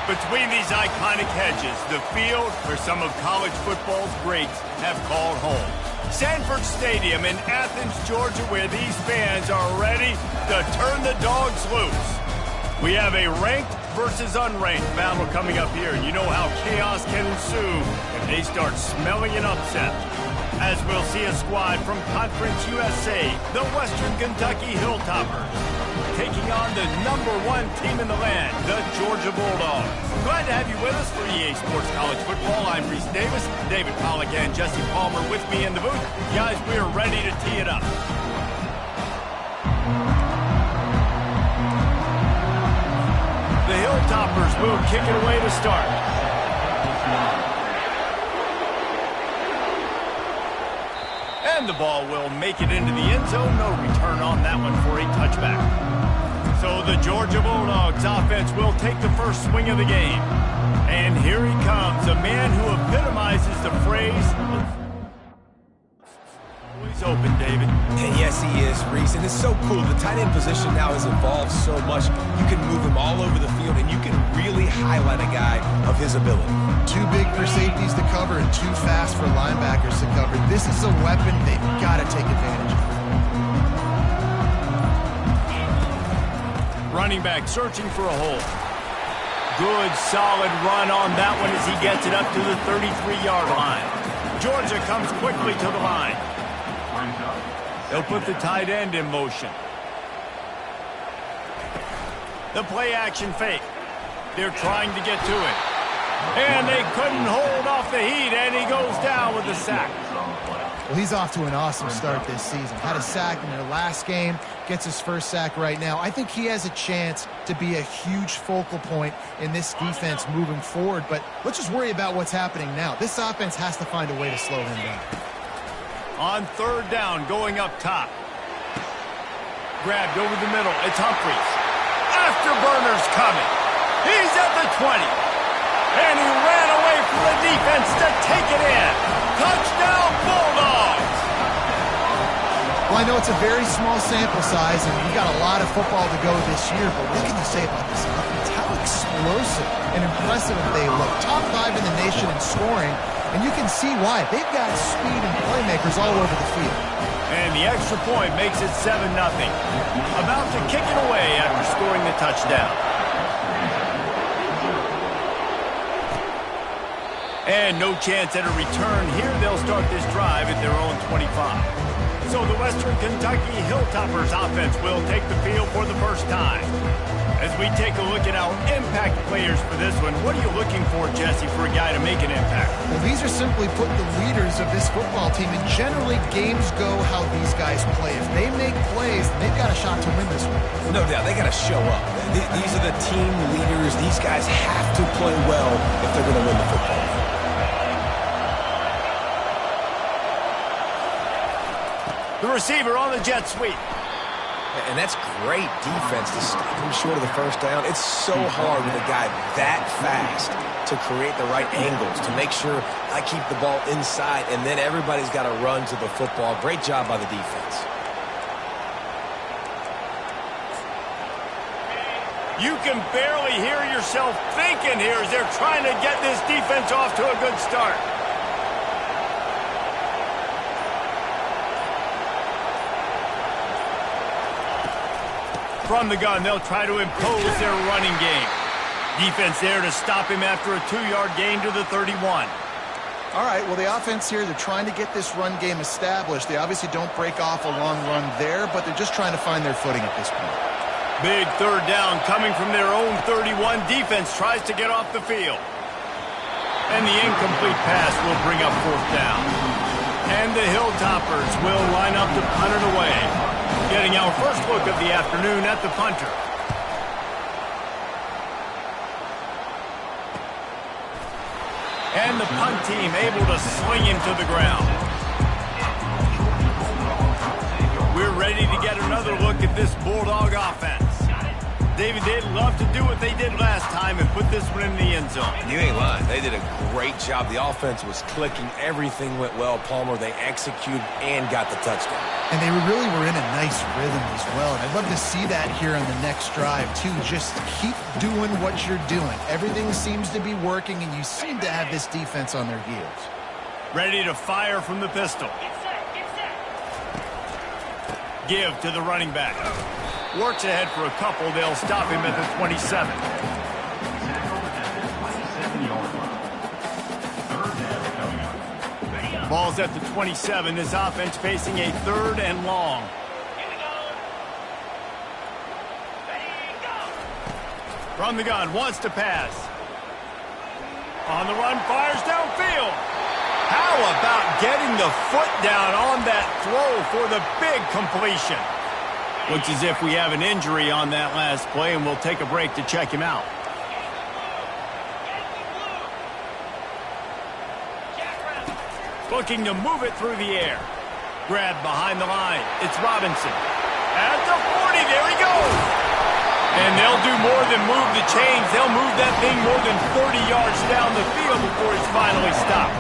Between these iconic hedges, the field where some of college football's greats have called home. Sanford Stadium in Athens, Georgia, where these fans are ready to turn the dogs loose. We have a ranked versus unranked battle coming up here, and you know how chaos can ensue if they start smelling an upset. As we'll see a squad from Conference USA, the Western Kentucky Hilltoppers, taking on the #1 team in the land, the Georgia Bulldogs. Glad to have you with us for EA Sports College Football. I'm Reese Davis, David Pollack and Jesse Palmer with me in the booth. Guys, we're ready to tee it up. The Hilltoppers will kick it away to start. And the ball will make it into the end zone. No return on that one for a touchback. So the Georgia Bulldogs offense will take the first swing of the game. And here he comes, a man who epitomizes the phrase, always open, David. And yes, he is, Reese. And it's so cool. The tight end position now has evolved so much. You can move him all over the field, and you can really highlight a guy of his ability. Too big for safeties to cover and too fast for linebackers to cover. This is a weapon they've got to take advantage of. Running back searching for a hole. Good, solid run on that one as he gets it up to the 33-yard line. Georgia comes quickly to the line. They'll put the tight end in motion. The play action fake. They're trying to get to it. And they couldn't hold off the heat, and he goes down with a sack. Well, he's off to an awesome start this season. Had a sack in their last game, gets his first sack right now. I think he has a chance to be a huge focal point in this defense moving forward, but let's just worry about what's happening now. This offense has to find a way to slow him down. On third down, going up top. Grabbed over the middle. It's Humphries. Afterburner's coming. He's at the 20. And he ran away from the defense to take it in. Touchdown, Bulldogs! Well, I know it's a very small sample size, and we've got a lot of football to go this year, but what can you say about this offense? How explosive and impressive they look. Top 5 in the nation in scoring, and you can see why. They've got speed and playmakers all over the field. And the extra point makes it 7-0. About to kick it away after scoring the touchdown. And no chance at a return here. They'll start this drive at their own 25. So the Western Kentucky Hilltoppers offense will take the field for the first time. As we take a look at our impact players for this one, what are you looking for, Jesse, for a guy to make an impact? Well, these are simply put the leaders of this football team, and generally games go how these guys play. If they make plays, they've got a shot to win this one. No doubt, they got to show up. These are the team leaders. These guys have to play well if they're going to win the football game. The receiver on the jet sweep. And that's great defense to stop him short of the first down. It's so hard with a guy that fast to create the right angles, to make sure I keep the ball inside, and then everybody's got to run to the football. Great job by the defense. You can barely hear yourself thinking here as they're trying to get this defense off to a good start. From the gun, they'll try to impose their running game. Defense there to stop him after a 2-yard gain to the 31. All right, well, the offense here, they're trying to get this run game established. They obviously don't break off a long run there, but they're just trying to find their footing at this point. Big third down coming from their own 31. Defense tries to get off the field. And the incomplete pass will bring up fourth down. And the Hilltoppers will line up to punt it away. Getting our first look of the afternoon at the punter. And the punt team able to sling him to the ground. We're ready to get another look at this Bulldog offense. David, they'd love to do what they did last time and put this one in the end zone. You ain't lying. They did a great job. The offense was clicking. Everything went well, Palmer. They executed and got the touchdown. And they really were in a nice rhythm as well. And I'd love to see that here on the next drive, too. Just keep doing what you're doing. Everything seems to be working, and you seem to have this defense on their heels. Ready to fire from the pistol. Give to the running back. Works ahead for a couple. They'll stop him at the 27. Ball's at the 27. This offense facing a third and long. From the gun, wants to pass. On the run, fires downfield. How about getting the foot down on that throw for the big completion? Looks as if we have an injury on that last play, and we'll take a break to check him out. Looking to move it through the air. Grab behind the line. It's Robinson. At the 40, there he goes. And they'll do more than move the chains. They'll move that thing more than 30 yards down the field before he's finally stopped.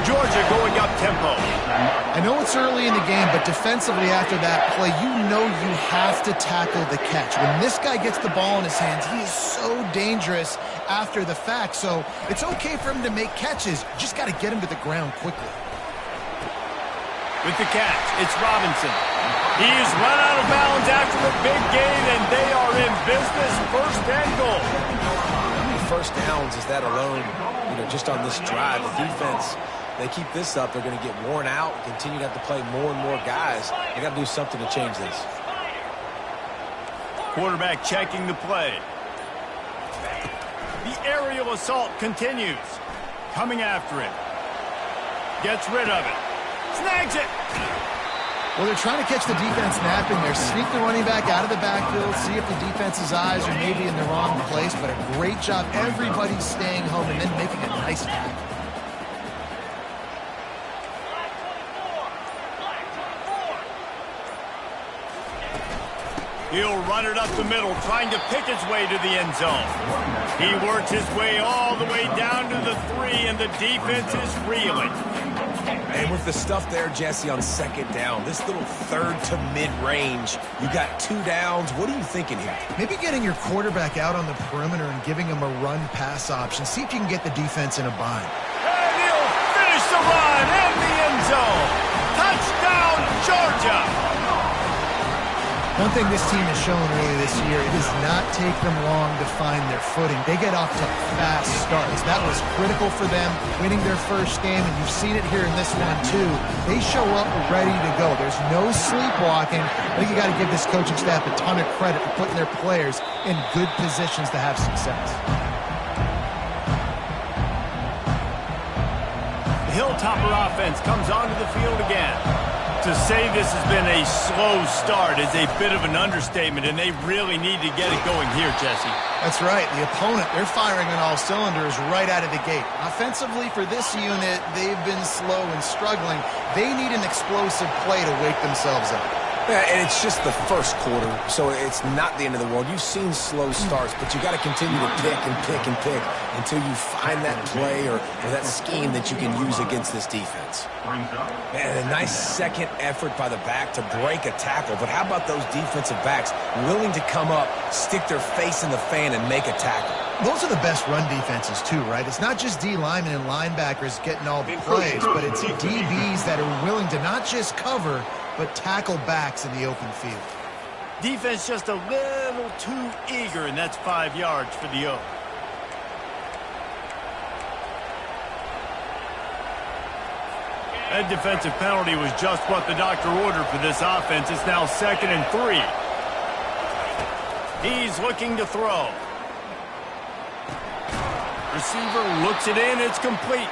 Georgia going up tempo. I know it's early in the game, but defensively after that play, you know you have to tackle the catch. When this guy gets the ball in his hands, he is so dangerous after the fact. So it's okay for him to make catches. You just got to get him to the ground quickly. With the catch, it's Robinson. He's run out of bounds after a big gain, and they are in business, first and goal. How many first downs is that alone, just on this drive? The defense, they keep this up, they're going to get worn out, continue to have to play more and more guys. They got to do something to change this. Quarterback checking the play. The aerial assault continues. Coming after him. Gets rid of it. Snags it. Well, they're trying to catch the defense napping there. Sneak the running back out of the backfield, see if the defense's eyes are maybe in the wrong place, but a great job. Everybody's staying home and then making a nice tackle. He'll run it up the middle, trying to pick his way to the end zone. He works his way all the way down to the 3, and the defense is reeling. And with the stuff there, Jesse, on second down, this little third to mid-range, you got 2 downs. What are you thinking here? Maybe getting your quarterback out on the perimeter and giving him a run-pass option. See if you can get the defense in a bind. And he'll finish the run in the end zone. Touchdown, Georgia! One thing this team has shown early this year, it does not take them long to find their footing. They get off to fast starts. That was critical for them, winning their first game, and you've seen it here in this one too. They show up ready to go. There's no sleepwalking. I think you got to give this coaching staff a ton of credit for putting their players in good positions to have success. The Hilltopper offense comes onto the field again. To say this has been a slow start is a bit of an understatement, and they really need to get it going here, Jesse. That's right. The opponent, they're firing on all cylinders right out of the gate. Offensively for this unit, they've been slow and struggling. They need an explosive play to wake themselves up. Yeah, and it's just the first quarter, so it's not the end of the world. You've seen slow starts, but you got to continue to pick and pick and pick until you find that play or that scheme that you can use against this defense. Man, a nice second effort by the back to break a tackle, but how about those defensive backs willing to come up, stick their face in the fan, and make a tackle? Those are the best run defenses too, right? It's not just D linemen and linebackers getting all the plays, but it's DBs that are willing to not just cover, but tackle backs in the open field. Defense just a little too eager, and that's 5 yards for the O. That defensive penalty was just what the doctor ordered for this offense. It's now 2nd and 3. He's looking to throw. Receiver looks it in. It's complete.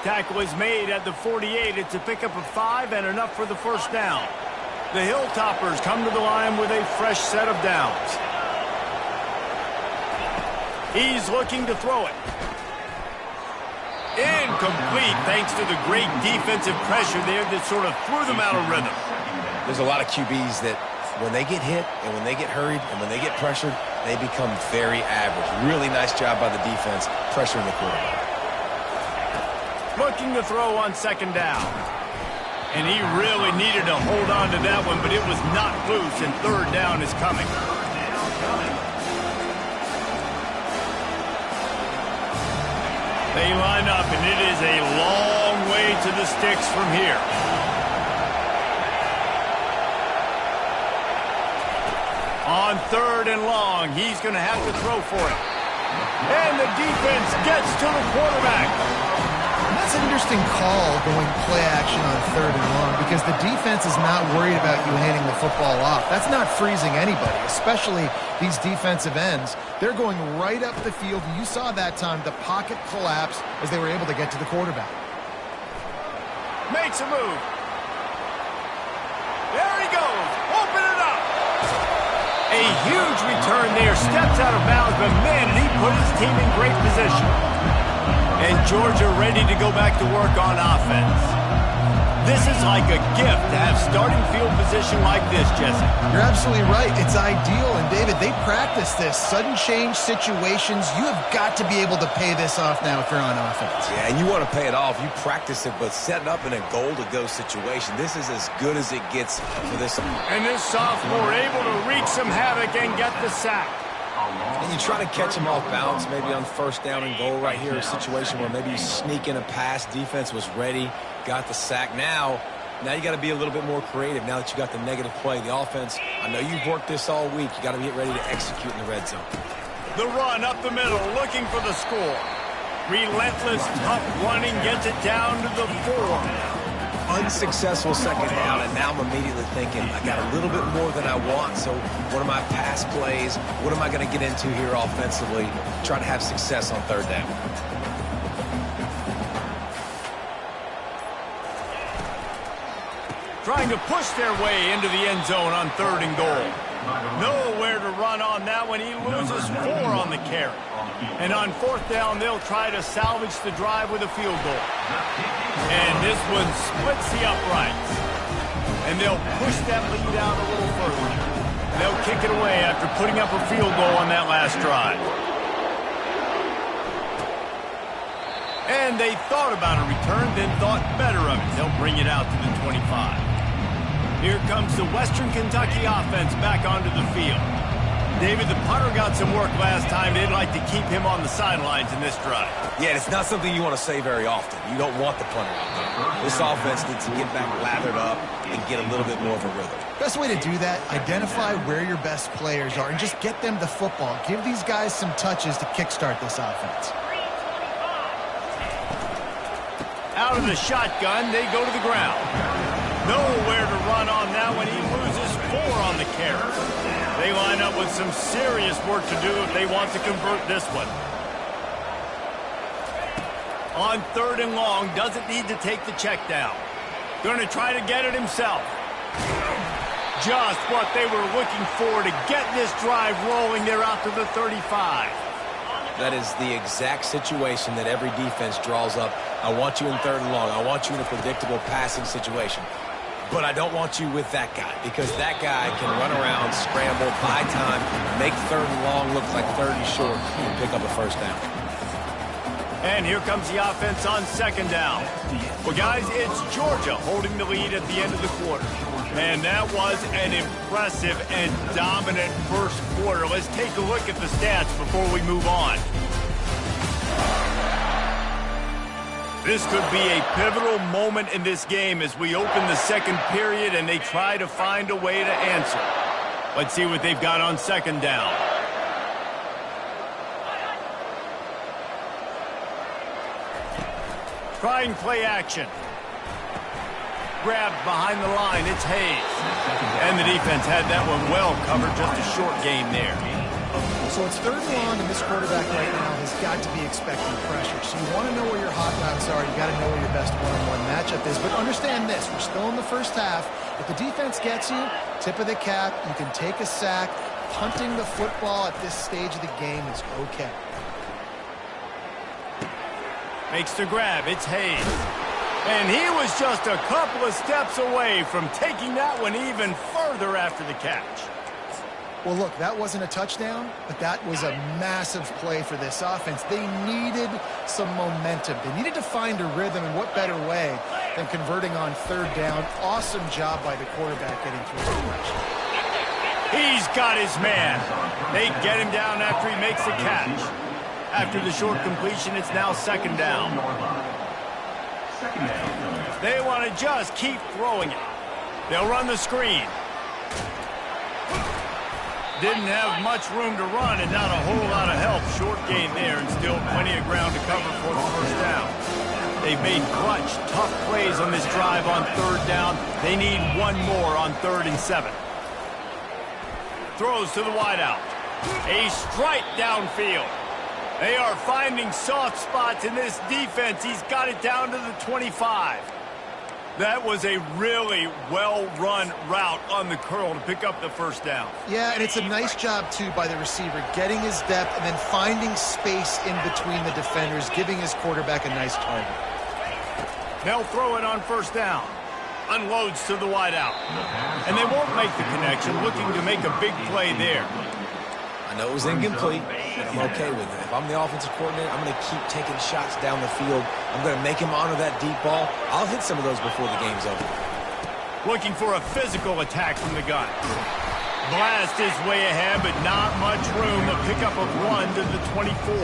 Tackle is made at the 48. It's a pickup of 5 and enough for the first down. The Hilltoppers come to the line with a fresh set of downs. He's looking to throw it. Incomplete thanks to the great defensive pressure there that sort of threw them out of rhythm. There's a lot of QBs that when they get hit and when they get hurried and when they get pressured, they become very average. Really nice job by the defense pressuring the quarterback. Looking to throw on 2nd down. And he really needed to hold on to that one, but it was not loose, and 3rd down is coming. They line up, and it is a long way to the sticks from here. On 3rd and long, he's going to have to throw for it. And the defense gets to the quarterback. That's an interesting call going play action on 3rd and long because the defense is not worried about you handing the football off. That's not freezing anybody, especially these defensive ends. They're going right up the field. You saw that time the pocket collapse as they were able to get to the quarterback. Makes a move. There he goes. Open it up. A huge return there. Steps out of bounds, but man, did he put his team in great position. And Georgia ready to go back to work on offense. This is like a gift to have starting field position like this, Jesse. You're absolutely right. It's ideal. And, David, they practice this. Sudden change situations. You have got to be able to pay this off now if you're on offense. Yeah, and you want to pay it off. You practice it, but setting up in a goal-to-go situation, this is as good as it gets for this. And this sophomore able to wreak some havoc and get the sack. And you try to catch him off balance, maybe on 1st down and goal right here, a situation where maybe you sneak in a pass, defense was ready, got the sack. Now you got to be a little bit more creative now that you got the negative play. The offense, I know you've worked this all week. You got to get ready to execute in the red zone. The run up the middle, looking for the score. Relentless, tough running, gets it down to the 4. Unsuccessful 2nd down, and now I'm immediately thinking, I got a little bit more than I want, so what are my pass plays? What am I going to get into here offensively? Try to have success on 3rd down. Trying to push their way into the end zone on 3rd and goal. Nowhere to run on that one. He loses 4 on the carry. And on 4th down, they'll try to salvage the drive with a field goal. And this one splits the uprights. And they'll push that lead out a little further. They'll kick it away after putting up a field goal on that last drive. And they thought about a return, then thought better of it. They'll bring it out to the 25. Here comes the Western Kentucky offense back onto the field. David, the punter got some work last time. They'd like to keep him on the sidelines in this drive. Yeah, it's not something you want to say very often. You don't want the punter out there. This offense needs to get back lathered up and get a little bit more of a rhythm. Best way to do that, identify where your best players are and just get them the football. Give these guys some touches to kickstart this offense. Out of the shotgun, they go to the ground. Nowhere to run on that one. He loses 4 on the carry. They line up with some serious work to do if they want to convert this one. On 3rd and long, doesn't need to take the check down. Going to try to get it himself. Just what they were looking for to get this drive rolling. They're out to the 35. That is the exact situation that every defense draws up. I want you in 3rd and long. I want you in a predictable passing situation. But I don't want you with that guy because that guy can run around, scramble, buy time, make 3rd and long look like 30 short and pick up a 1st down. And here comes the offense on 2nd down. Well, guys, it's Georgia holding the lead at the end of the quarter. And that was an impressive and dominant first quarter. Let's take a look at the stats before we move on. This could be a pivotal moment in this game as we open the 2nd period and they try to find a way to answer. Let's see what they've got on 2nd down. Trying play action. grabbed behind the line. It's Hayes. And the defense had that one well covered. Just a short game there. So it's 3rd and long, and this quarterback right now has got to be expecting pressure. So you want to know where your hot routes are. You got to know where your best one-on-one matchup is. But understand this, we're still in the first half. If the defense gets you, tip of the cap, you can take a sack. Punting the football at this stage of the game is okay. Makes the grab. It's Hayes. And he was just a couple of steps away from taking that one even further after the catch. Well, look, that wasn't a touchdown, but that was a massive play for this offense. They needed some momentum. They needed to find a rhythm, and what better way than converting on 3rd down. Awesome job by the quarterback getting through the pressure. He's got his man. They get him down after he makes the catch. After the short completion, it's now 2nd down. They want to just keep throwing it. They'll run the screen. Didn't have much room to run and not a whole lot of help. Short gain there and still plenty of ground to cover for the 1st down. They've made clutch, tough plays on this drive on 3rd down. They need one more on 3rd and 7. Throws to the wideout. A strike downfield. They are finding soft spots in this defense. He's got it down to the 25. That was a really well-run route on the curl to pick up the 1st down. Yeah, and it's a nice job, too, by the receiver, getting his depth and then finding space in between the defenders, giving his quarterback a nice target. They'll throw it on 1st down. Unloads to the wideout. And they won't make the connection, looking to make a big play there. I know it was incomplete, but I'm okay with it. If I'm the offensive coordinator, I'm going to keep taking shots down the field. I'm going to make him honor that deep ball. I'll hit some of those before the game's over. Looking for a physical attack from the gun. Blast is way ahead, but not much room. A pickup of 1 to the 24.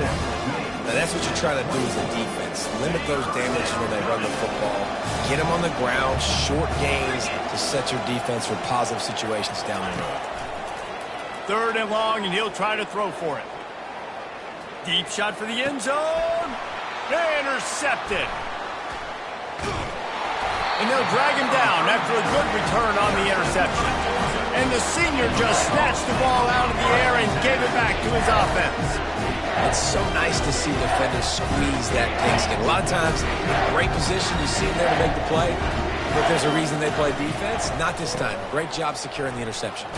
Now that's what you try to do as a defense. Limit those damages when they run the football. Get them on the ground, short gains to set your defense for positive situations down the road. 3rd and long, and he'll try to throw for it. Deep shot for the end zone. Intercepted. And they'll drag him down after a good return on the interception. And the senior just snatched the ball out of the air and gave it back to his offense. It's so nice to see defenders squeeze that pigskin. A lot of times, great position, you see them there to make the play, but there's a reason they play defense. Not this time. Great job securing the interception.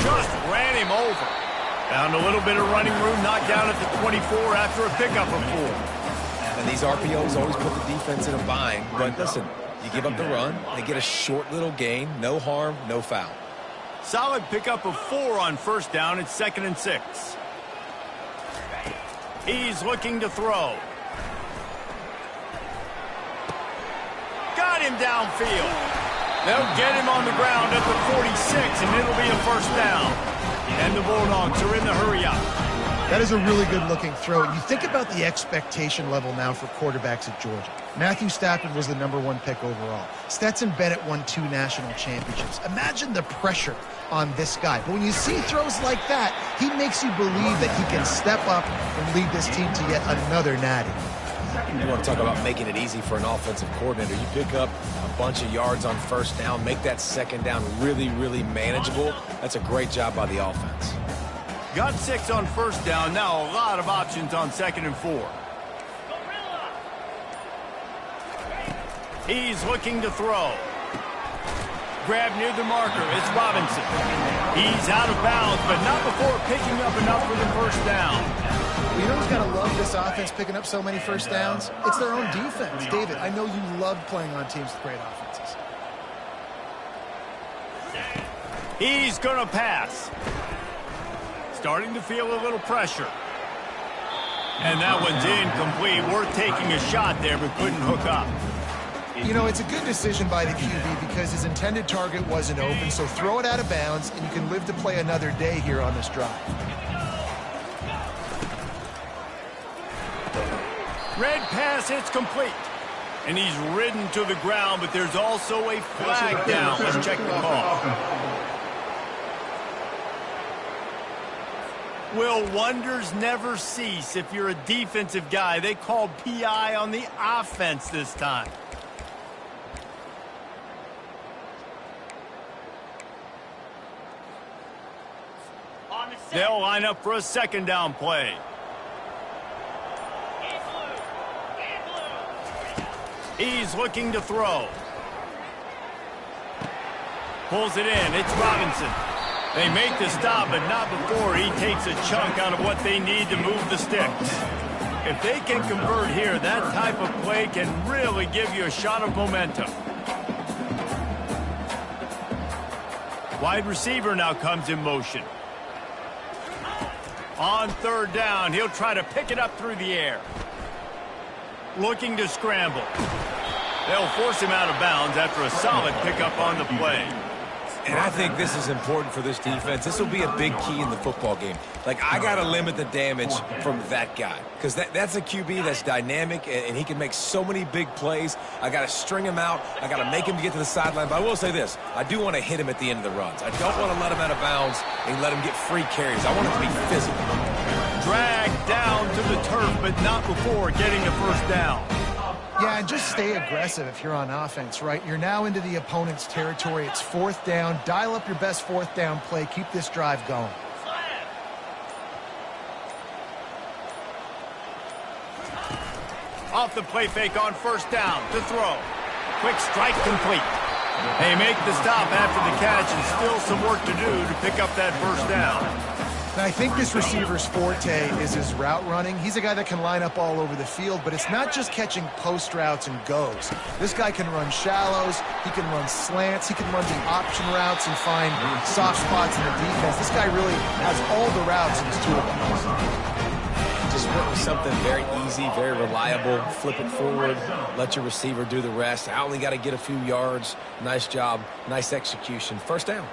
Just ran him over. Found a little bit of running room, knocked down at the 24 after a pickup of 4. And these RPOs always put the defense in a bind, but listen, you give up the run, they get a short little gain, no harm, no foul. Solid pickup of 4 on 1st down. It's 2nd and 6. He's looking to throw. Got him downfield. They'll get him on the ground at the 46, and it'll be a 1st down. And the Bulldogs are in the hurry-up. That is a really good-looking throw. You think about the expectation level now for quarterbacks at Georgia. Matthew Stafford was the #1 pick overall. Stetson Bennett won 2 national championships. Imagine the pressure on this guy. But when you see throws like that, he makes you believe that he can step up and lead this team to yet another natty. You want to talk about making it easy for an offensive coordinator. You pick up a bunch of yards on 1st down, make that 2nd down really, really manageable. That's a great job by the offense. Got 6 on 1st down. Now a lot of options on 2nd and 4. He's looking to throw. Grab near the marker. It's Robinson. He's out of bounds, but not before picking up enough for the 1st down. You know who's got to love this offense picking up so many 1st downs? It's their own defense. David, I know you love playing on teams with great offenses. He's going to pass. Starting to feel a little pressure. And that one's incomplete. Worth taking a shot there, but couldn't hook up. You know, it's a good decision by the QB because his intended target wasn't open, so throw it out of bounds, and you can live to play another day here on this drive. Red pass, it's complete. And he's ridden to the ground, but there's also a flag down. Let's check the call. Will wonders never cease if you're a defensive guy? They called PI on the offense this time. They'll line up for a second down play. He's looking to throw. Pulls it in. It's Robinson. They make the stop, but not before he takes a chunk out of what they need to move the sticks. If they can convert here, that type of play can really give you a shot of momentum. Wide receiver now comes in motion. On third down, he'll try to pick it up through the air. Looking to scramble. They'll force him out of bounds after a solid pickup on the play. And I think this is important for this defense. This will be a big key in the football game. Like, I got to limit the damage from that guy. Because that's a QB that's dynamic, and he can make so many big plays. I got to string him out. I got to make him get to the sideline. But I will say this. I do want to hit him at the end of the runs. I don't want to let him out of bounds and let him get free carries. I want it to be physical. Dragged down to the turf, but not before getting the first down. Yeah, and just stay aggressive if you're on offense, right? You're now into the opponent's territory. It's fourth down. Dial up your best fourth down play. Keep this drive going. Off the play fake on first down to throw. Quick strike complete. They make the stop after the catch and still some work to do to pick up that first down. And I think this receiver's forte is his route running. He's a guy that can line up all over the field, but it's not just catching post routes and goes. This guy can run shallows, he can run slants, he can run the option routes and find soft spots in the defense. This guy really has all the routes in his toolbox. Just went with something very easy, very reliable. Flip it forward, let your receiver do the rest. I only got to get a few yards. Nice job, nice execution. First down.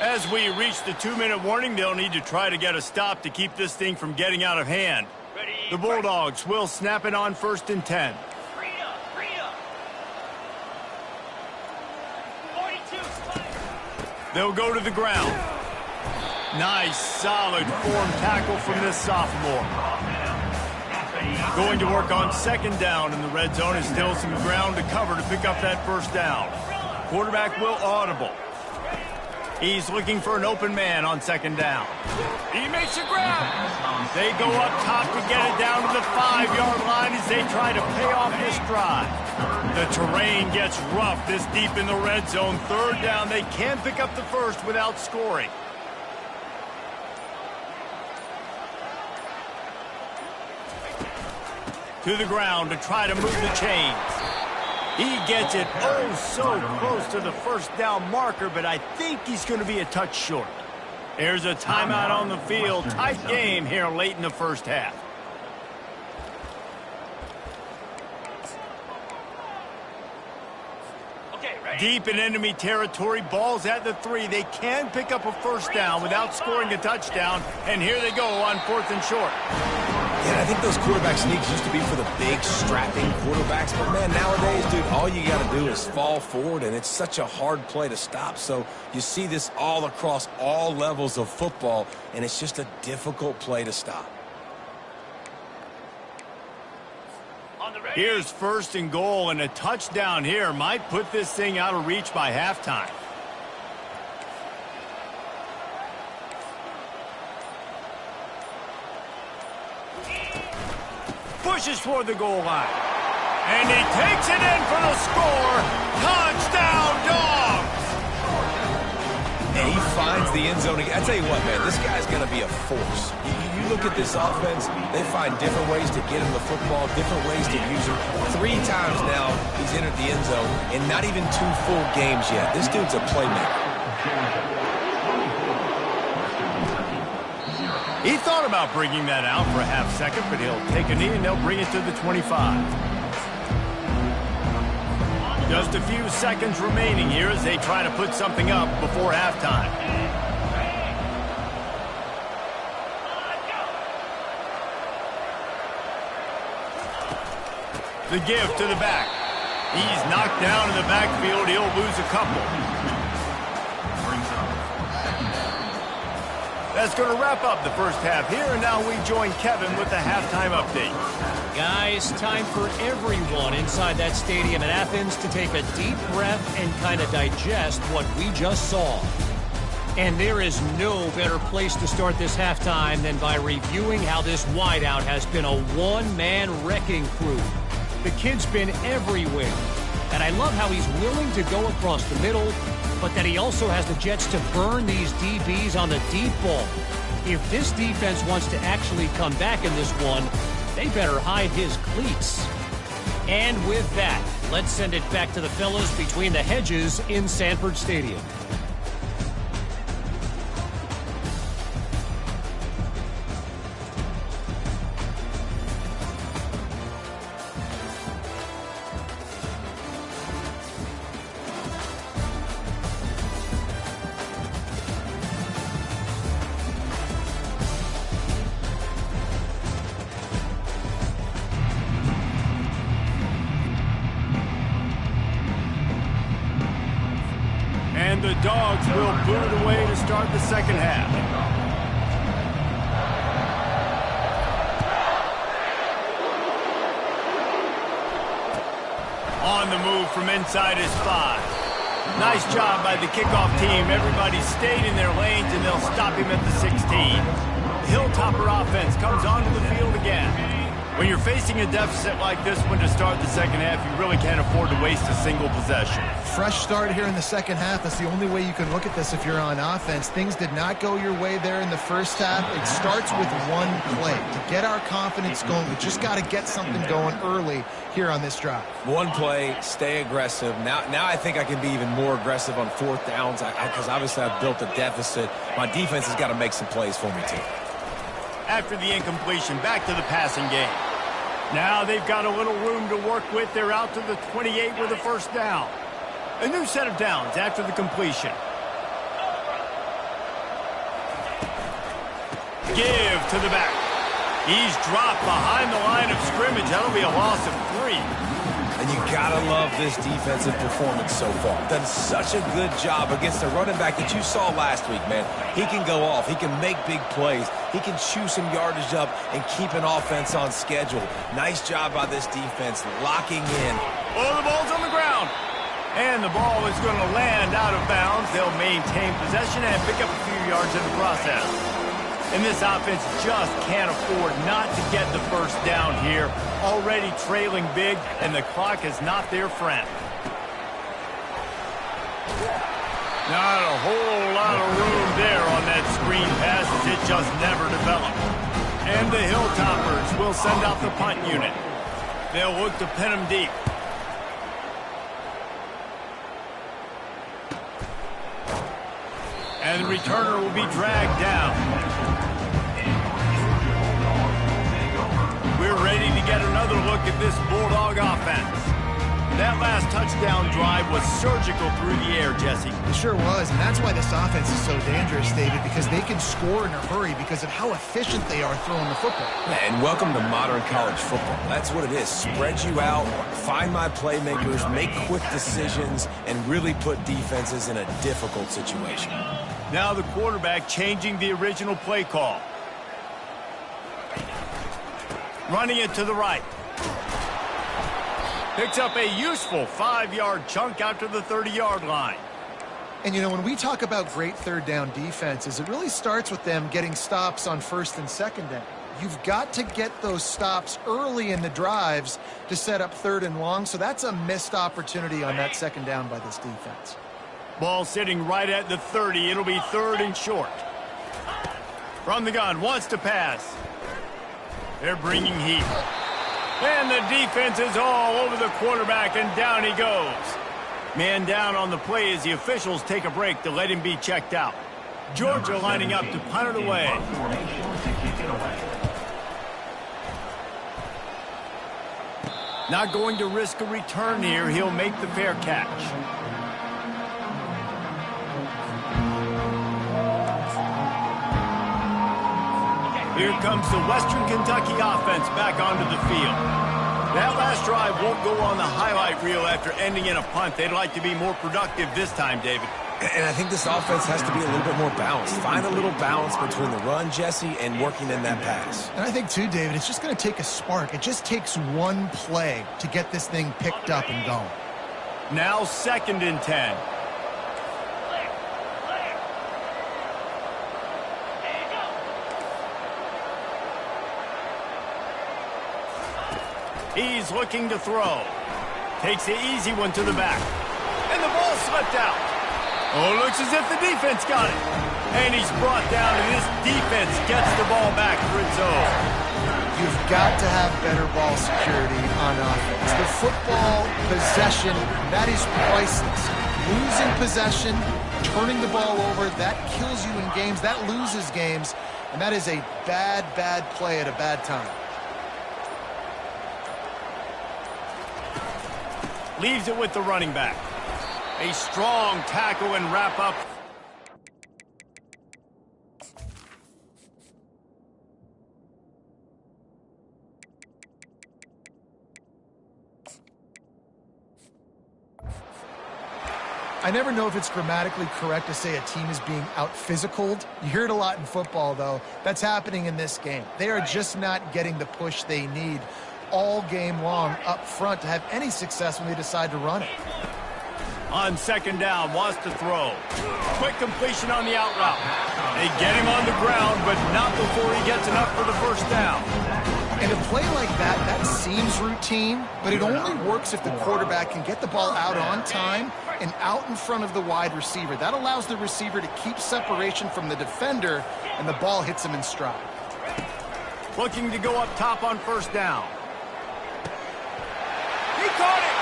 As we reach the 2-minute warning, they'll need to try to get a stop to keep this thing from getting out of hand. The Bulldogs will snap it on 1st and 10. They'll go to the ground. Nice, solid form tackle from this sophomore. Going to work on second down in the red zone is still some ground to cover to pick up that first down. Quarterback will audible. He's looking for an open man on second down. He makes a grab. They go up top to get it down to the 5-yard line as they try to pay off this drive. The terrain gets rough this deep in the red zone. Third down, they can pick up the first without scoring. To the ground to try to move the chains. He gets it so close to the first down marker, but I think he's going to be a touch short. There's a timeout on the field. Tight game here late in the first half. Deep in enemy territory, ball's at the 3. They can pick up a first down without scoring a touchdown, and here they go on 4th and short. Yeah, I think those quarterback sneaks used to be for the big, strapping quarterbacks. But, man, nowadays, dude, all you got to do is fall forward, and it's such a hard play to stop. So you see this all across all levels of football, and it's just a difficult play to stop. Here's 1st and goal, and a touchdown here might put this thing out of reach by halftime. Pushes for the goal line. And he takes it in for the score. Touchdown, Dogs! And he finds the end zone again. I tell you what, man, this guy's going to be a force. You look at this offense, they find different ways to get him the football, different ways to use him. 3 times now he's entered the end zone, and not even 2 full games yet. This dude's a playmaker. He thought about bringing that out for a half second, but he'll take a knee and they'll bring it to the 25. Just a few seconds remaining here as they try to put something up before halftime. The give to the back. He's knocked down in the backfield. He'll lose a couple. That's going to wrap up the first half here, and now we join Kevin with the halftime update. Guys, time for everyone inside that stadium in Athens to take a deep breath and kind of digest what we just saw. And there is no better place to start this halftime than by reviewing how this wideout has been a one-man wrecking crew. The kid's been everywhere. And I love how he's willing to go across the middle, but that he also has the jets to burn these DBs on the deep ball. If this defense wants to actually come back in this one, they better hide his cleats. And with that, let's send it back to the fellas between the hedges in Sanford Stadium. And the Dogs will boot it away to start the second half. On the move from inside is 5. Nice job by the kickoff team. Everybody stayed in their lanes, and they'll stop him at the 16. The Hilltopper offense comes onto the field again. When you're facing a deficit like this one to start the second half, you really can't afford to waste a single possession. Fresh start here in the second half. That's the only way you can look at this if you're on offense. Things did not go your way there in the first half. It starts with one play. To get our confidence going, we just got to get something going early here on this drive. One play, stay aggressive. Now I think I can be even more aggressive on fourth downs because obviously I've built a deficit. My defense has got to make some plays for me too. After the incompletion, back to the passing game. Now they've got a little room to work with. They're out to the 28 with a first down. A new set of downs after the completion. Give to the back. He's dropped behind the line of scrimmage. That'll be a loss of 3. And you gotta love this defensive performance so far. Done such a good job against the running back that you saw last week, man. He can go off. He can make big plays. He can chew some yardage up and keep an offense on schedule. Nice job by this defense locking in. Oh, the ball's on the ground. And the ball is going to land out of bounds. They'll maintain possession and pick up a few yards in the process. And this offense just can't afford not to get the first down here. Already trailing big, and the clock is not their friend. Not a whole lot of room there on that screen pass as it just never developed. And the Hilltoppers will send out the punt unit. They'll look to pin them deep. And the returner will be dragged down. We're ready to get another look at this Bulldog offense. That last touchdown drive was surgical through the air, Jesse. It sure was, and that's why this offense is so dangerous, David, because they can score in a hurry because of how efficient they are throwing the football. And welcome to modern college football. That's what it is. Spread you out, find my playmakers, make quick decisions, and really put defenses in a difficult situation. Now the quarterback changing the original play call. Running it to the right. Picks up a useful 5-yard chunk out to the 30-yard line. And, you know, when we talk about great third down defenses, it really starts with them getting stops on first and second down. You've got to get those stops early in the drives to set up third and long, so that's a missed opportunity on that second down by this defense. Ball sitting right at the 30. It'll be third and short. From the gun, wants to pass. They're bringing heat. And the defense is all over the quarterback, and down he goes. Man down on the play as the officials take a break to let him be checked out. Georgia lining up to punt it away. Not going to risk a return here. He'll make the fair catch. Here comes the Western Kentucky offense back onto the field. That last drive won't go on the highlight reel after ending in a punt. They'd like to be more productive this time, David. And I think this offense has to be a little bit more balanced. Find a little balance between the run, Jesse, and working in that pass. And I think, too, David, it's just going to take a spark. It just takes one play to get this thing picked up and going. Now 2nd and 10. He's looking to throw. Takes the easy one to the back. And the ball slipped out. Oh, looks as if the defense got it. And he's brought down, and this defense gets the ball back for its own. You've got to have better ball security on offense. The football possession, that is priceless. Losing possession, turning the ball over, that kills you in games, that loses games, and that is a bad, bad play at a bad time. Leaves it with the running back. A strong tackle and wrap up. I never know if it's grammatically correct to say a team is being out-physicaled. You hear it a lot in football, though. That's happening in this game. They are just not getting the push they need all game long up front to have any success when they decide to run it. On 2nd down, wants to throw. Quick completion on the out route. They get him on the ground, but not before he gets enough for the 1st down. And a play like that, that seems routine, but it only works if the quarterback can get the ball out on time and out in front of the wide receiver. That allows the receiver to keep separation from the defender, and the ball hits him in stride. Looking to go up top on 1st down. He caught it!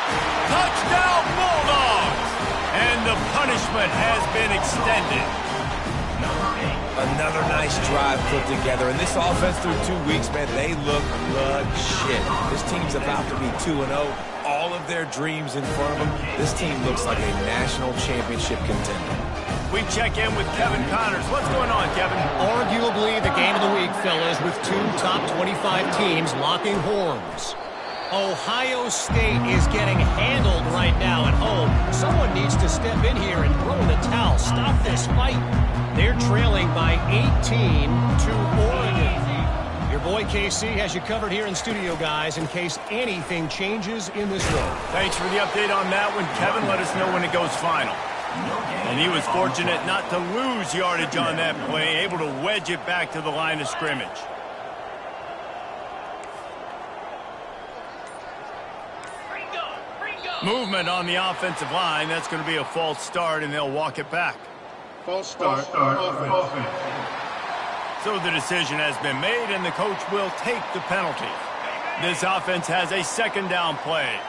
Touchdown, Bulldogs! And the punishment has been extended. Another nice drive put together. And this offense through 2 weeks, man, they look legit. This team's about to be 2-0. All of their dreams in front of them. This team looks like a national championship contender. We check in with Kevin Connors. What's going on, Kevin? Arguably the game of the week, fellas, with 2 top 25 teams locking horns. Ohio State is getting handled right now at home. Someone needs to step in here and throw in the towel. Stop this fight. They're trailing by 18 to Oregon. Your boy KC has you covered here in studio, guys, in case anything changes in this one. Thanks for the update on that one, Kevin. Let us know when it goes final. And he was fortunate not to lose yardage on that play, able to wedge it back to the line of scrimmage. Movement on the offensive line. That's going to be a false start, and they'll walk it back. False start. Offense. So the decision has been made, and the coach will take the penalty. This offense has a 2nd down play.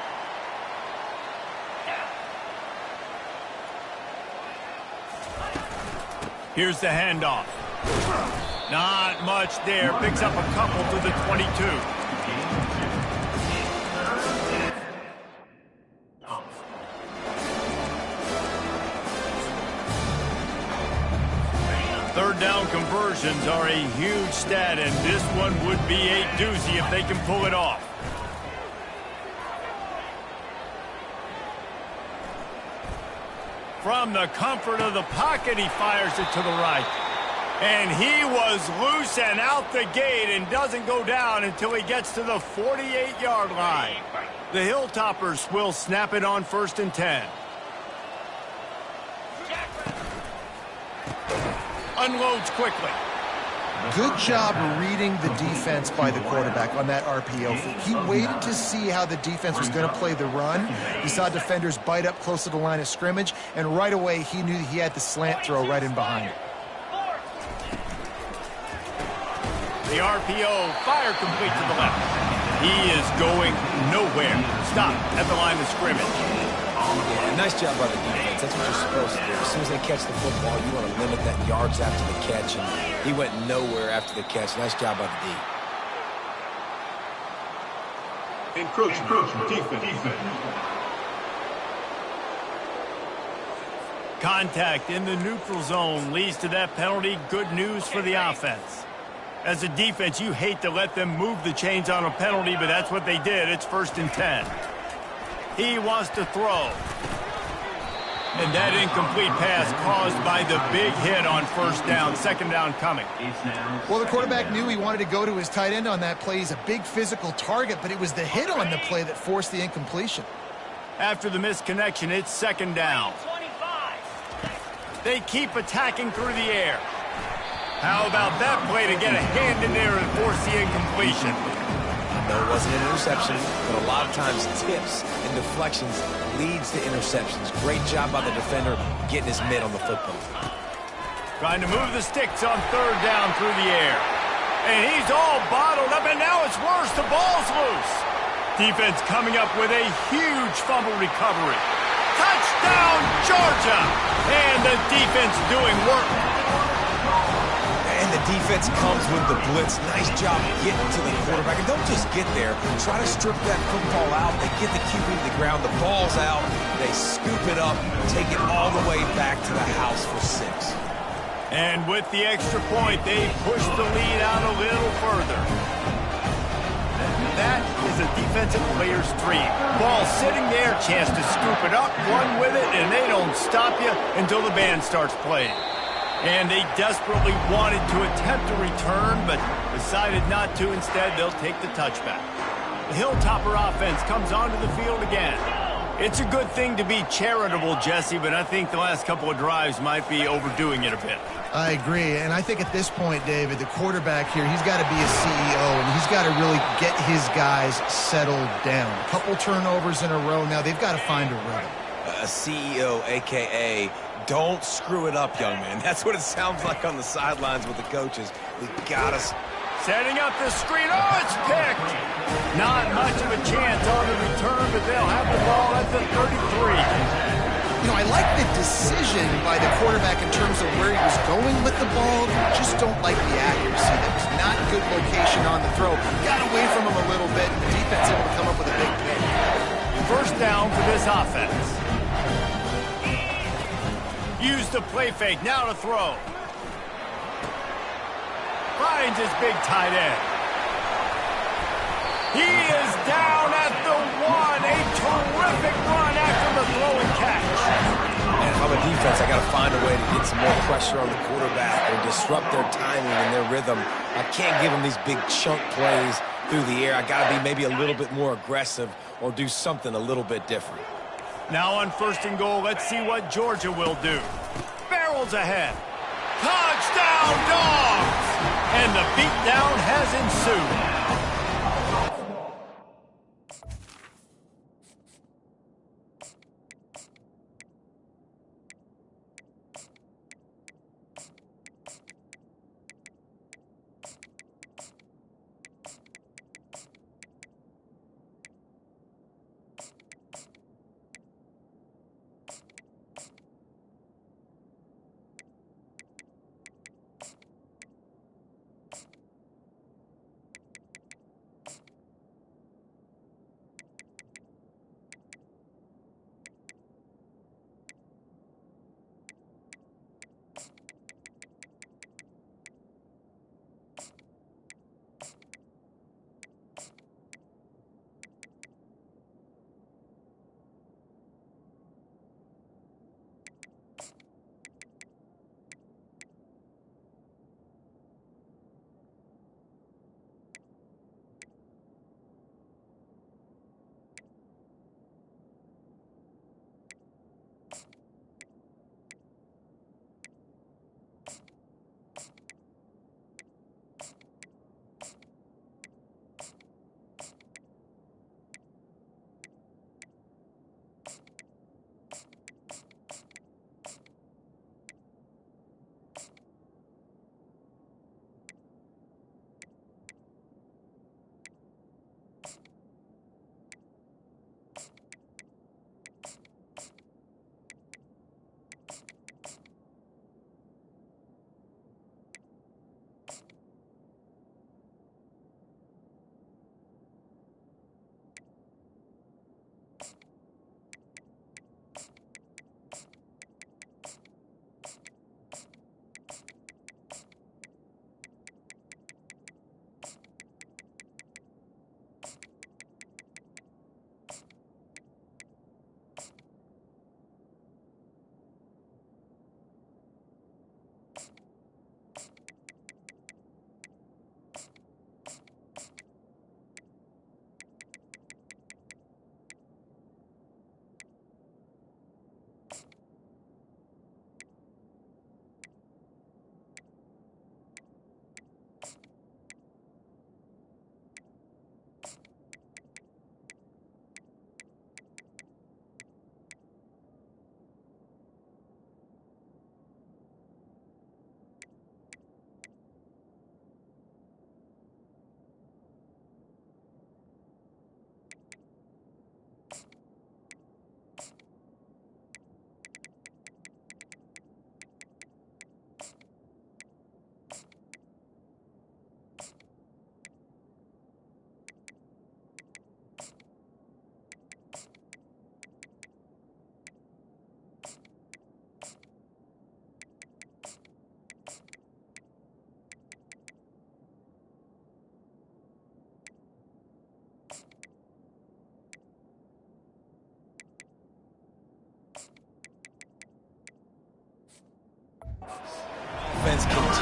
Here's the handoff. Not much there. Picks up a couple to the 22. Third down conversions are a huge stat, and this one would be a doozy if they can pull it off. From the comfort of the pocket, he fires it to the right. And he was loose and out the gate and doesn't go down until he gets to the 48-yard line. The Hilltoppers will snap it on 1st and 10. Unloads quickly. Good job reading the defense by the quarterback on that RPO. He waited to see how the defense was going to play the run. He saw defenders bite up close to the line of scrimmage, and right away he knew he had the slant throw right in behind it. The RPO, fire complete to the left. He is going nowhere. Stop at the line of scrimmage. Yeah, nice job by the defense. That's what you're supposed to do. As soon as they catch the football, you want to limit that yards after the catch, and he went nowhere after the catch. Nice job by the D. Encroachment. Defense. Contact in the neutral zone leads to that penalty. Good news for the offense. As a defense, you hate to let them move the chains on a penalty, but that's what they did. It's 1st and 10. He wants to throw. And that incomplete pass caused by the big hit on first down, second down coming. Well, the quarterback knew he wanted to go to his tight end on that play. He's a big physical target, but it was the hit on the play that forced the incompletion. After the misconnection, it's second down. They keep attacking through the air. How about that play to get a hand in there and force the incompletion? No, it wasn't an interception, but a lot of times tips and deflections leads to interceptions. Great job by the defender getting his mitt on the football. Trying to move the sticks on third down through the air. And he's all bottled up, and now it's worse. The ball's loose. Defense coming up with a huge fumble recovery. Touchdown, Georgia! And the defense doing work. And the defense comes with the blitz. Nice job getting to the quarterback. And don't just get there. Try to strip that football out. They get the QB to the ground. The ball's out. They scoop it up, take it all the way back to the house for 6. And with the extra point, they push the lead out a little further. That is a defensive player's dream. Ball sitting there, chance to scoop it up, run with it, and they don't stop you until the band starts playing. And they desperately wanted to attempt a return, but decided not to. Instead, they'll take the touchback. The Hilltopper offense comes onto the field again. It's a good thing to be charitable, Jesse, but I think the last couple of drives might be overdoing it a bit. I agree, and I think at this point, David, the quarterback here, he's got to be a CEO, and he's got to really get his guys settled down. A couple turnovers in a row now. They've got to find a rhythm. A CEO, a.k.a. don't screw it up, young man. That's what it sounds like on the sidelines with the coaches. We got to... Setting up the screen. Oh, it's picked. Not much of a chance on the return, but they'll have the ball at the 33. You know, I like the decision by the quarterback in terms of where he was going with the ball. Just don't like the accuracy. That was not good location on the throw. Got away from him a little bit. The defense able to come up with a big pick. First down for this offense. Use the play fake. Now to throw. Finds his big tight end. He is down at the 1. A terrific run after the throw and catch. And if I'm a defense, I got to find a way to get some more pressure on the quarterback or disrupt their timing and their rhythm. I can't give them these big chunk plays through the air. I got to be maybe a little bit more aggressive or do something a little bit different. Now on first and goal, let's see what Georgia will do. Barrels ahead. Touchdown, Dogs! And the beatdown has ensued.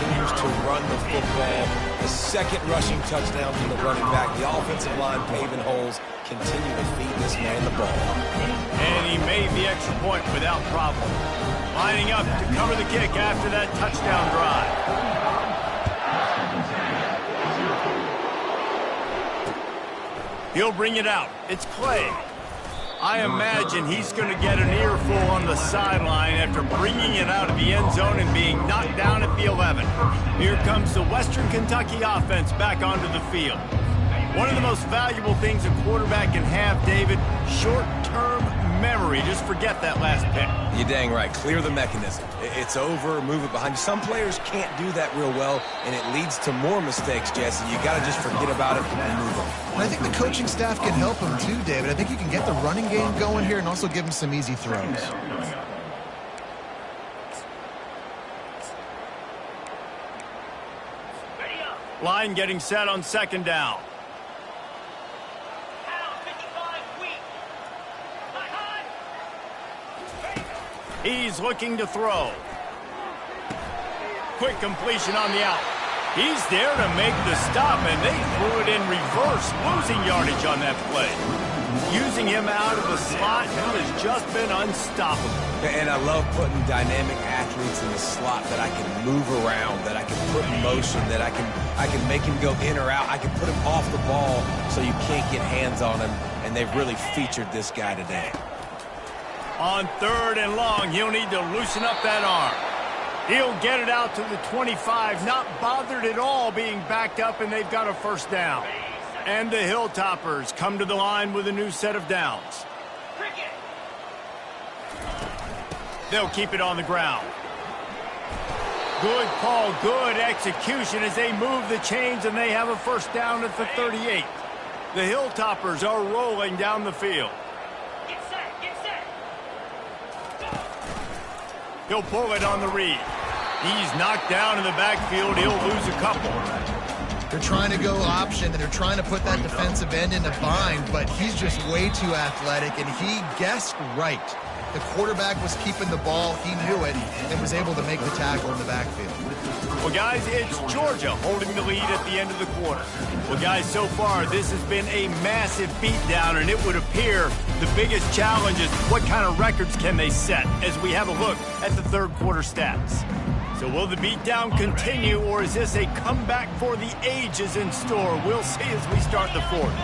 continues to run the football. The second rushing touchdown from the running back. The offensive line paving holes. Continue to feed this man the ball. And he made the extra point without problem. Lining up to cover the kick after that touchdown drive. He'll bring it out. It's Clay. I imagine he's going to get an earful on the sideline after bringing it out of the end zone and being knocked down at the 11. Here comes the Western Kentucky offense back onto the field. One of the most valuable things a quarterback can have, David, short-term memory. Just forget that last pick. You're dang right. Clear the mechanism. It's over, move it behind you. Some players can't do that real well, and it leads to more mistakes, Jesse. You got to just forget about it and move on. And I think the coaching staff can help him too, David. I think you can get the running game going here and also give him some easy throws. Line getting set on second down. He's looking to throw. Quick completion on the out. He's there to make the stop, and they threw it in reverse, losing yardage on that play. Using him out of the slot, he has just been unstoppable. And I love putting dynamic athletes in the slot that I can move around, that I can put in motion, that I can make him go in or out. I can put him off the ball so you can't get hands on him, and they've really featured this guy today. On third and long, he'll need to loosen up that arm. He'll get it out to the 25, not bothered at all being backed up, and they've got a first down. And the Hilltoppers come to the line with a new set of downs. They'll keep it on the ground. Good call, good execution as they move the chains, and they have a first down at the 38. The Hilltoppers are rolling down the field. He'll pull it on the read. He's knocked down in the backfield. He'll lose a couple. They're trying to go option, and they're trying to put that defensive end in a bind, but he's just way too athletic, and he guessed right. The quarterback was keeping the ball. He knew it and was able to make the tackle in the backfield. Well, guys, it's Georgia holding the lead at the end of the quarter. Well, guys, so far, this has been a massive beatdown, and it would appear the biggest challenge is what kind of records can they set as we have a look at the third quarter stats. So will the beatdown continue, or is this a comeback for the ages in store? We'll see as we start the fourth.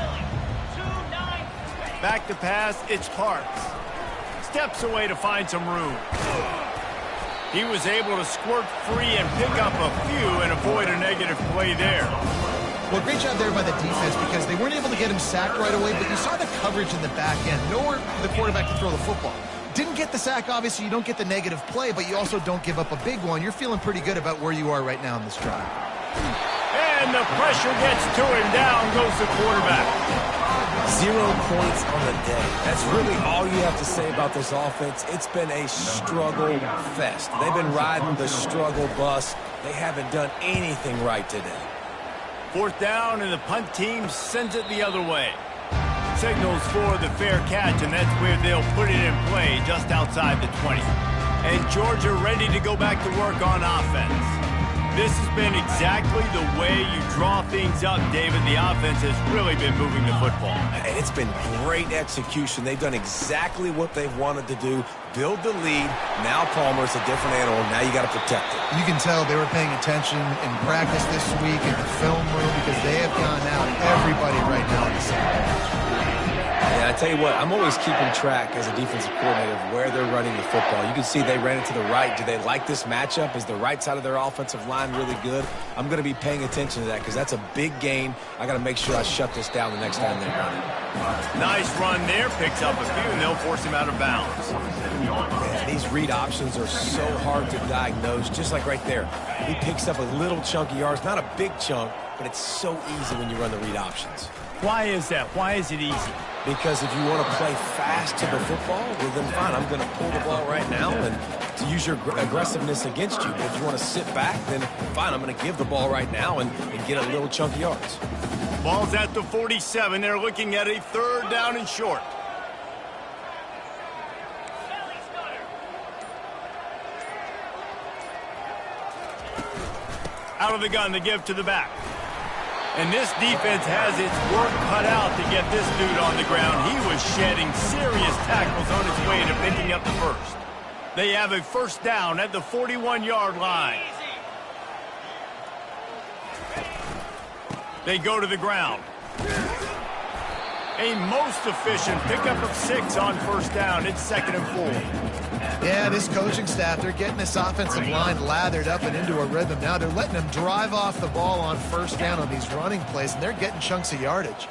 Back to pass, it's Parks. Steps away to find some room. He was able to squirt free and pick up a few and avoid a negative play there. Well, great job there by the defense because they weren't able to get him sacked right away, but you saw the coverage in the back end. Nowhere for the quarterback to throw the football. Didn't get the sack, obviously. You don't get the negative play, but you also don't give up a big one. You're feeling pretty good about where you are right now in this drive. And the pressure gets to him. Down goes the quarterback. 0 points on the day. That's really all you have to say about this offense. It's been a struggle fest. They've been riding the struggle bus. They haven't done anything right today. Fourth down, and the punt team sends it the other way. Signals for the fair catch, and that's where they'll put it in play just outside the 20. And Georgia ready to go back to work on offense. This has been exactly the way you draw things up, David. The offense has really been moving the football. It's been great execution. They've done exactly what they've wanted to do. Build the lead. Now Palmer's a different animal. Now you got to protect it. You can tell they were paying attention in practice this week in the film room because they have gone out everybody right now on the same page. Yeah, I tell you what, I'm always keeping track as a defensive coordinator of where they're running the football. You can see they ran it to the right. Do they like this matchup? Is the right side of their offensive line really good? I'm going to be paying attention to that because that's a big gain. I got to make sure I shut this down the next time they run it. Nice run there. Picks up a few, and they'll force him out of bounds. Yeah, these read options are so hard to diagnose, just like right there. He picks up a little chunk of yards, not a big chunk, but it's so easy when you run the read options. Why is that? Why is it easy? Because if you want to play fast to the football, well, then fine, I'm going to pull the ball right now and to use your aggressiveness against you. But if you want to sit back, then fine, I'm going to give the ball right now and get a little chunk of yards. Ball's at the 47. They're looking at a third down and short. Out of the gun to give to the back. And this defense has its work cut out to get this dude on the ground. He was shedding serious tackles on his way to picking up the first. They have a first down at the 41-yard line. They go to the ground. A most efficient pickup of 6 on first down. It's 2nd and 4. Yeah, this coaching staff, they're getting this offensive line lathered up and into a rhythm. Now they're letting them drive off the ball on first down on these running plays, and they're getting chunks of yardage.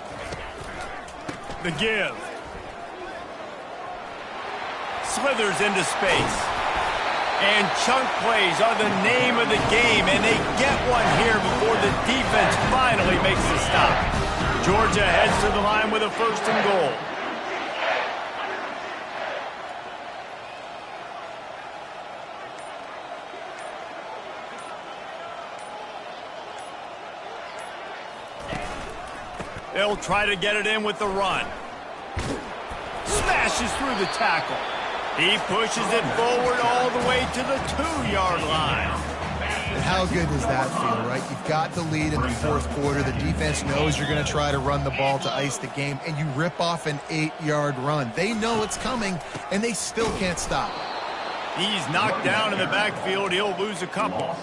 The give. Slithers into space. And chunk plays are the name of the game, and they get one here before the defense finally makes the stop. Georgia heads to the line with a 1st and goal. They'll try to get it in with the run. Smashes through the tackle. He pushes it forward all the way to the 2-yard line. How good does that feel, right? You've got the lead in the 4th quarter. The defense knows you're going to try to run the ball to ice the game, and you rip off an 8-yard run. They know it's coming, and they still can't stop. He's knocked down in the backfield. He'll lose a couple.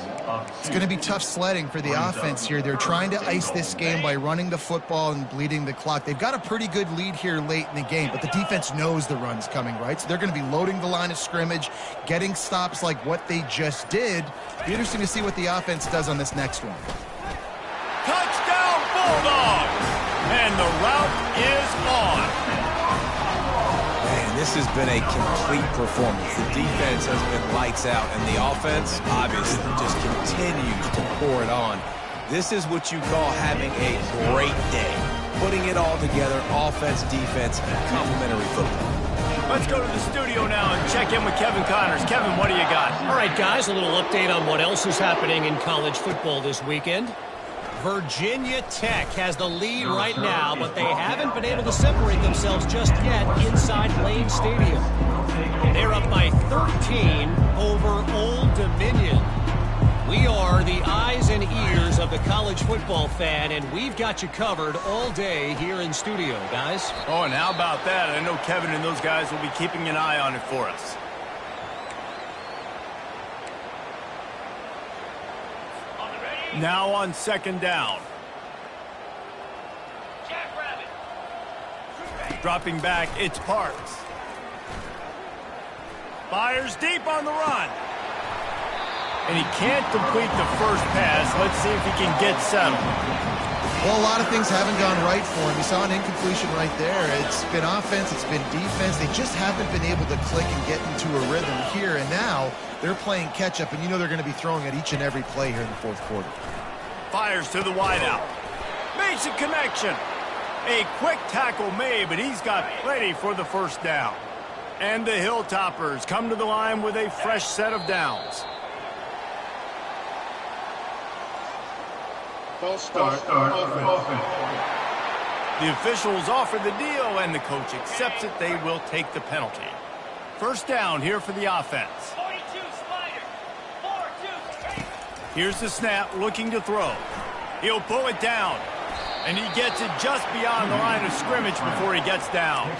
It's going to be tough sledding for the offense here. They're trying to ice this game by running the football and bleeding the clock. They've got a pretty good lead here late in the game, but the defense knows the run's coming, right? So they're going to be loading the line of scrimmage, getting stops like what they just did. Be interesting to see what the offense does on this next one. Touchdown, Bulldogs! And the route is on. Man, this has been a complete performance. The defense has been lights out, and the offense, obviously, just continues to pour it on. This is what you call having a great day. Putting it all together, offense, defense, complementary football. Let's go to the studio now and check in with Kevin Connors. Kevin, what do you got? All right, guys, a little update on what else is happening in college football this weekend. Virginia Tech has the lead right now, but they haven't been able to separate themselves just yet inside Lane Stadium. They're up by 13 over Old Dominion. We are the eyes and ears of the college football fan, and we've got you covered all day here in studio, guys. Oh, and how about that? I know Kevin and those guys will be keeping an eye on it for us. Now on 2nd down. Dropping back, it's Parks. Fires deep on the run. And he can't complete the first pass. Let's see if he can get settled. Well, a lot of things haven't gone right for him. You saw an incompletion right there. It's been offense, it's been defense. They just haven't been able to click and get into a rhythm here. And now they're playing catch-up, and you know they're going to be throwing at each and every play here in the 4th quarter. Fires to the wideout. Makes a connection. A quick tackle made, but he's got plenty for the first down. And the Hilltoppers come to the line with a fresh set of downs. False start. Offense. The officials offer the deal, and the coach accepts it. They will take the penalty. First down here for the offense. 42 Spider. 4-2. Here's the snap, looking to throw. He'll pull it down, and he gets it just beyond the line of scrimmage before he gets down.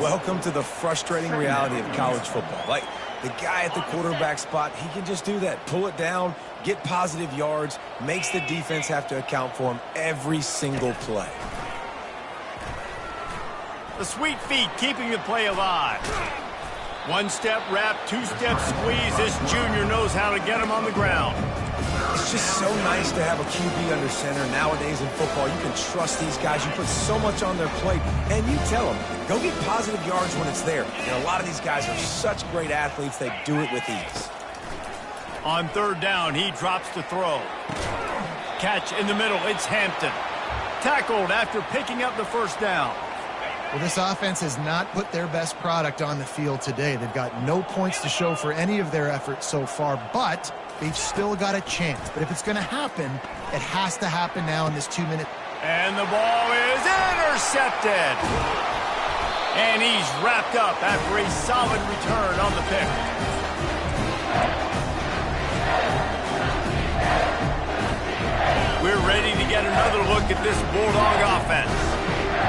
Welcome to the frustrating reality of college football. Like, the guy at the quarterback spot, he can just do that. Pull it down, get positive yards, makes the defense have to account for him every single play. The sweet feet keeping the play alive. One-step wrap, two-step squeeze. This junior knows how to get him on the ground. It's just so nice to have a QB under center. Nowadays in football, you can trust these guys. You put so much on their plate, and you tell them, go get positive yards when it's there. And a lot of these guys are such great athletes, they do it with ease. On 3rd down, he drops to throw. Catch in the middle, it's Hampton. Tackled after picking up the first down. Well, this offense has not put their best product on the field today. They've got no points to show for any of their efforts so far, but they've still got a chance. But if it's going to happen, it has to happen now in this 2-minute. And the ball is intercepted. And he's wrapped up after a solid return on the pick. we're ready to get another look at this Bulldog offense.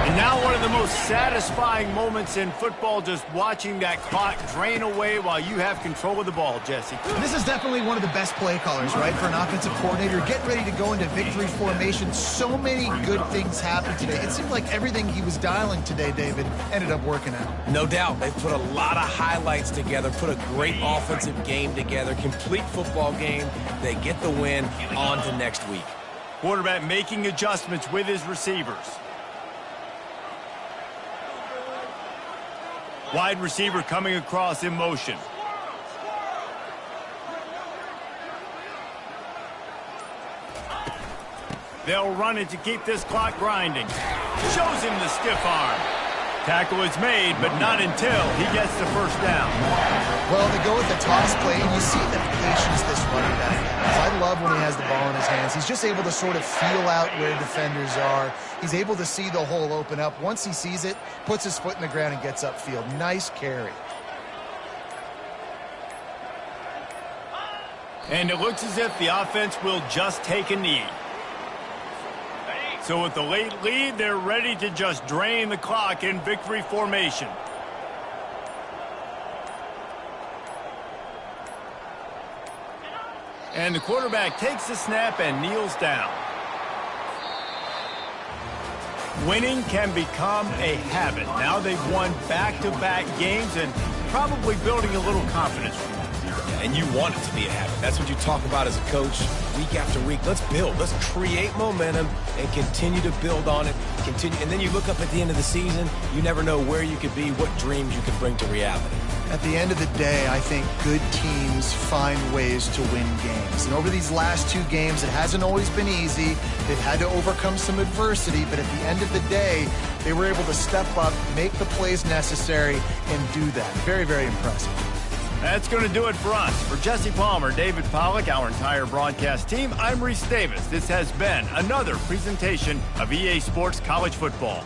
And now one of the most satisfying moments in football, just watching that clock drain away while you have control of the ball, Jesse. This is definitely one of the best play callers, right, for an offensive coordinator. Getting ready to go into victory formation. So many good things happened today. It seemed like everything he was dialing today, David, ended up working out. No doubt. They put a lot of highlights together, put a great offensive game together, complete football game. They get the win. On to next week. Quarterback making adjustments with his receivers. Wide receiver coming across in motion. They'll run it to keep this clock grinding. Shows him the stiff arm. Tackle is made, but not until he gets the first down. Well, they go with the toss play, and you see the patience this running back has. I love when he has the ball in his hands. He's just able to sort of feel out where defenders are. He's able to see the hole open up. Once he sees it, puts his foot in the ground and gets upfield. Nice carry. And it looks as if the offense will just take a knee. So with the late lead, they're ready to just drain the clock in victory formation. And the quarterback takes the snap and kneels down. Winning can become a habit. Now they've won back-to-back games and probably building a little confidence from that. And you want it to be a habit. That's what you talk about as a coach week after week. Let's build. Let's create momentum and continue to build on it. And then you look up at the end of the season, you never know where you could be, what dreams you could bring to reality. At the end of the day, I think good teams find ways to win games. And over these last two games, it hasn't always been easy. They've had to overcome some adversity, but at the end of the day, they were able to step up, make the plays necessary, and do that. Very, very impressive. That's going to do it for us. For Jesse Palmer, David Pollack, our entire broadcast team, I'm Reese Davis. This has been another presentation of EA Sports College Football.